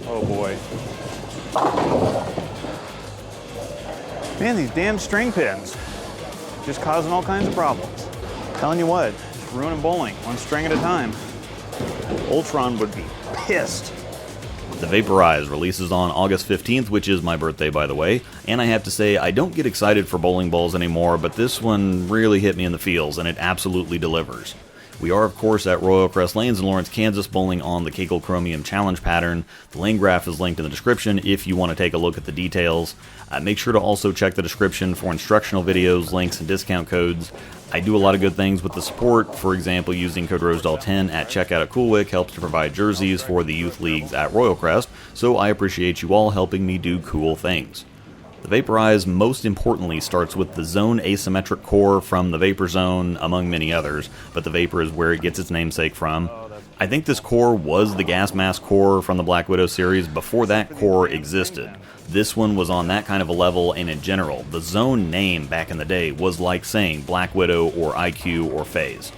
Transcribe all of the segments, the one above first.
Oh boy. Man, these damn string pins. Just causing all kinds of problems. Telling you what, just ruining bowling, one string at a time. Ultron would be pissed. The Vaporize releases on August 15th, which is my birthday, by the way, and I have to say, I don't get excited for bowling balls anymore, but this one really hit me in the feels, and it absolutely delivers. We are, of course, at Royal Crest Lanes in Lawrence, Kansas, bowling on the Kegel Chromium Challenge pattern. The lane graph is linked in the description if you want to take a look at the details. Make sure to also check the description for instructional videos, links, and discount codes. I do a lot of good things with the support. For example, using code Rosedal10 at checkout at CoolWick helps to provide jerseys for the youth leagues at Royal Crest, so I appreciate you all helping me do cool things. The Vaporize, most importantly, starts with the zone asymmetric core from the Vapor Zone, among many others, but the Vapor is where it gets its namesake from. I think this core was the gas mask core from the Black Widow series before that core existed. This one was on that kind of a level, and in general, the zone name back in the day was like saying Black Widow or IQ or Phase.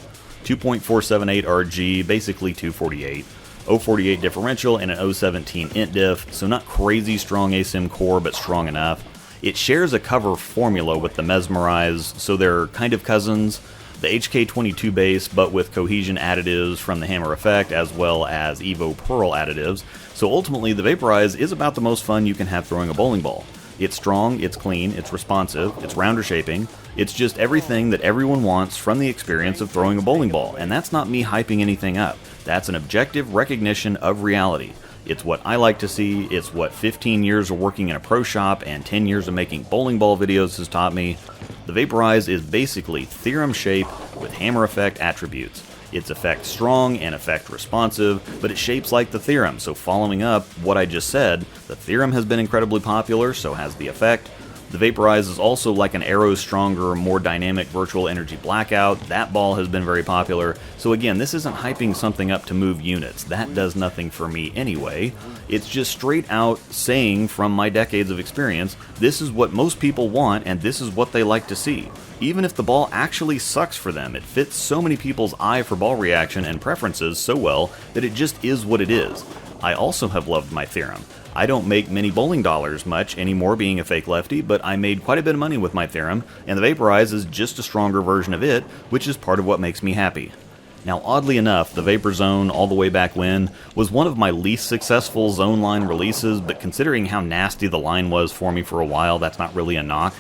2.478 RG, basically 248. 048 differential and an 017 int diff, so not crazy strong asim core, but strong enough. It shares a cover formula with the Mesmerize, so they're kind of cousins. The HK22 base, but with cohesion additives from the Hammer Effect, as well as Evo Pearl additives. So ultimately, the Vaporize is about the most fun you can have throwing a bowling ball. It's strong, it's clean, it's responsive, it's rounder shaping. It's just everything that everyone wants from the experience of throwing a bowling ball, and that's not me hyping anything up. That's an objective recognition of reality. It's what I like to see, it's what 15 years of working in a pro shop and 10 years of making bowling ball videos has taught me. The Vaporize is basically theorem shape with Hammer Effect attributes. It's effect strong and effect responsive, but it shapes like the theorem, so following up what I just said, the theorem has been incredibly popular, so has the effect. The Vaporize is also like an Arrow stronger, more dynamic virtual energy blackout. That ball has been very popular. So again, this isn't hyping something up to move units. That does nothing for me anyway. It's just straight out saying from my decades of experience, this is what most people want and this is what they like to see. Even if the ball actually sucks for them, it fits so many people's eye for ball reaction and preferences so well that it just is what it is. I also have loved my theorem. I don't make many bowling dollars much anymore being a fake lefty, but I made quite a bit of money with my theorem, and the Vaporize is just a stronger version of it, which is part of what makes me happy. Now, oddly enough, the Vapor Zone, all the way back when, was one of my least successful zone line releases, but considering how nasty the line was for me for a while, that's not really a knock.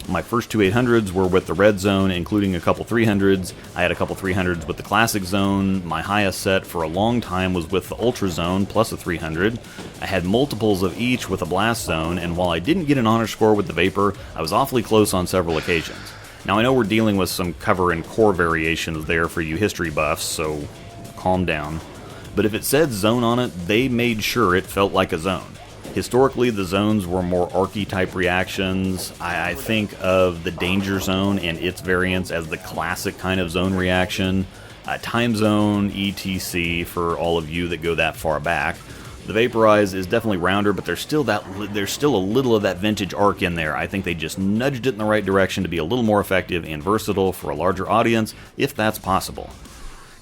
My first two 800s were with the Red Zone, including a couple 300s. I had a couple 300s with the Classic Zone. My highest set for a long time was with the Ultra Zone, plus a 300. I had multiples of each with a Blast Zone, and while I didn't get an honor score with the Vapor, I was awfully close on several occasions. Now, I know we're dealing with some cover and core variations there for you history buffs, so calm down. But if it said Zone on it, they made sure it felt like a zone. Historically, the zones were more archetype reactions. I think of the Danger Zone and its variants as the classic kind of zone reaction. Time Zone, etc. for all of you that go that far back. The Vaporize is definitely rounder, but there's still a little of that vintage arc in there. I think they just nudged it in the right direction to be a little more effective and versatile for a larger audience, if that's possible.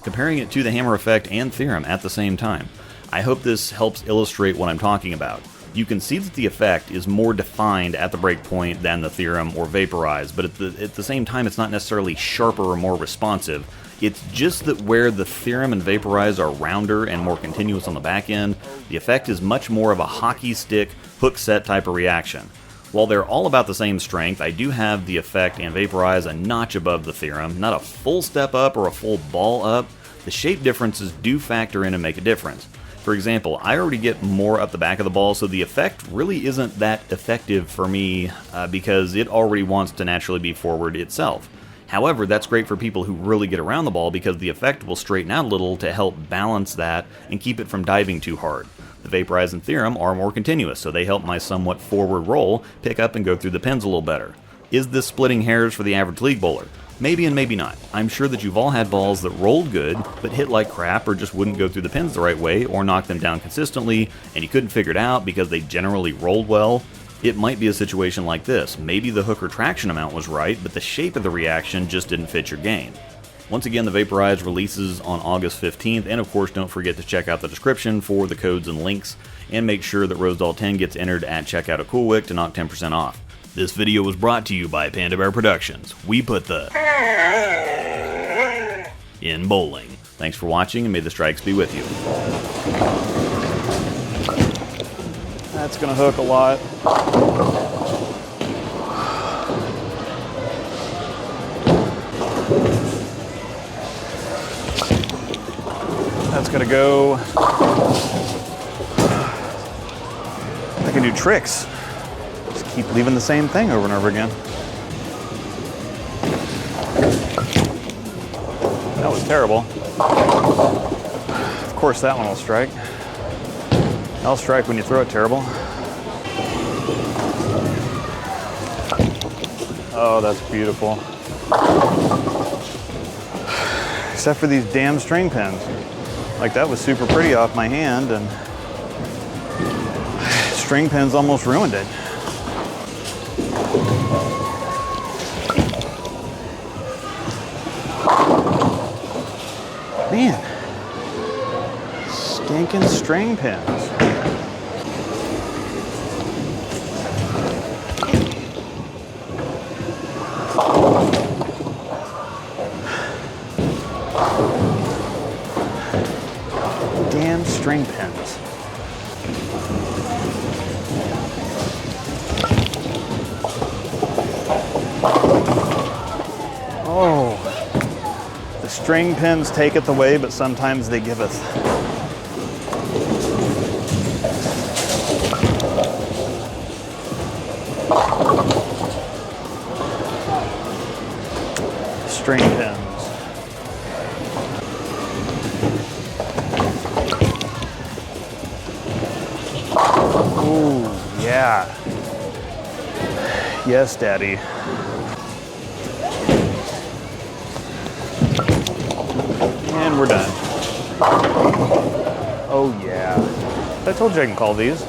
Comparing it to the Hammer Effect and Theorem at the same time. I hope this helps illustrate what I'm talking about. You can see that the effect is more defined at the breakpoint than the Theorem or Vaporize, but at the same time it's not necessarily sharper or more responsive. It's just that where the Theorem and Vaporize are rounder and more continuous on the back end, the effect is much more of a hockey stick, hook set type of reaction. While they're all about the same strength, I do have the effect and Vaporize a notch above the Theorem, not a full step up or a full ball up. The shape differences do factor in and make a difference. For example, I already get more up the back of the ball, so the effect really isn't that effective for me because it already wants to naturally be forward itself. However, that's great for people who really get around the ball because the effect will straighten out a little to help balance that and keep it from diving too hard. The Vaporize and Theorem are more continuous, so they help my somewhat forward roll pick up and go through the pins a little better. Is this splitting hairs for the average league bowler? Maybe and maybe not. I'm sure that you've all had balls that rolled good, but hit like crap or just wouldn't go through the pins the right way or knock them down consistently, and you couldn't figure it out because they generally rolled well. It might be a situation like this. Maybe the hook retraction amount was right, but the shape of the reaction just didn't fit your game. Once again, the Vaporize releases on August 15th, and of course don't forget to check out the description for the codes and links, and make sure that Rosedoll10 gets entered at checkout at CoolWick to knock 10% off. This video was brought to you by Panda Bear Productions. We put the in bowling. Thanks for watching, and may the strikes be with you. That's gonna hook a lot. That's gonna go. I can do tricks. Just keep leaving the same thing over and over again. That was terrible. Of course that one will strike. That'll strike when you throw it terrible. Oh, that's beautiful. Except for these damn string pins. Like, that was super pretty off my hand, and string pins almost ruined it. Man, stinking string pins. Damn string pins. Oh, the string pins taketh away, but sometimes they giveth. String pins. Ooh, yeah. Yes, Daddy. And we're done. Oh, yeah. I told you I can call these.